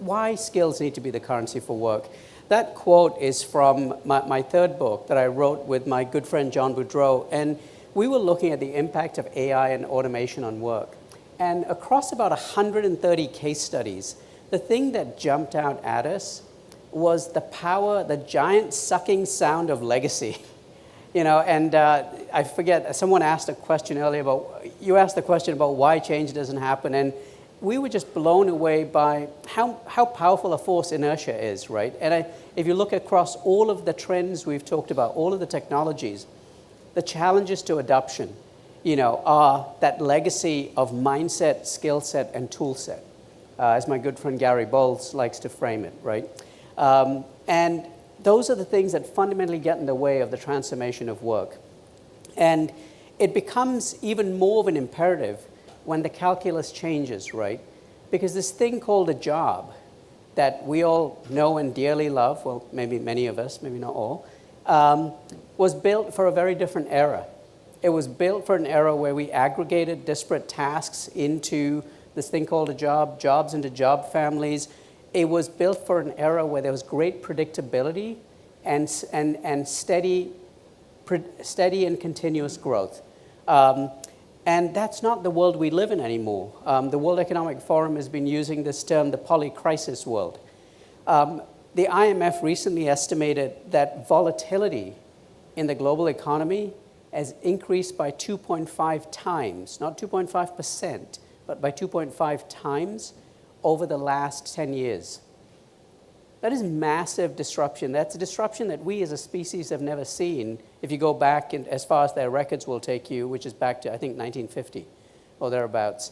why skills need to be the currency for work. That quote is from my third book that I wrote with my good friend John Boudreau, and we were looking at the impact of AI and automation on work. And across about 130 case studies, the thing that jumped out at us was the power, the giant sucking sound of legacy. And I forget, someone asked a question earlier you asked the question about why change doesn't happen, and we were just blown away by how powerful a force inertia is, right? And if you look across all of the trends we've talked about, all of the technologies, the challenges to adoption, are that legacy of mindset, skill set, and tool set, as my good friend Gary Bowles likes to frame it, right? And those are the things that fundamentally get in the way of the transformation of work. And it becomes even more of an imperative when the calculus changes, right? Because this thing called a job that we all know and dearly love, well, maybe many of us, maybe not all, was built for a very different era. It was built for an era where we aggregated disparate tasks into this thing called a job, jobs into job families. It was built for an era where there was great predictability and steady and continuous growth. And that's not the world we live in anymore. The World Economic Forum has been using this term, the polycrisis world. The IMF recently estimated that volatility in the global economy has increased by 2.5 times, not 2.5%, but by 2.5 times over the last 10 years. That is massive disruption. That's a disruption that we as a species have never seen if you go back as far as their records will take you, which is back to, I think, 1950 or thereabouts.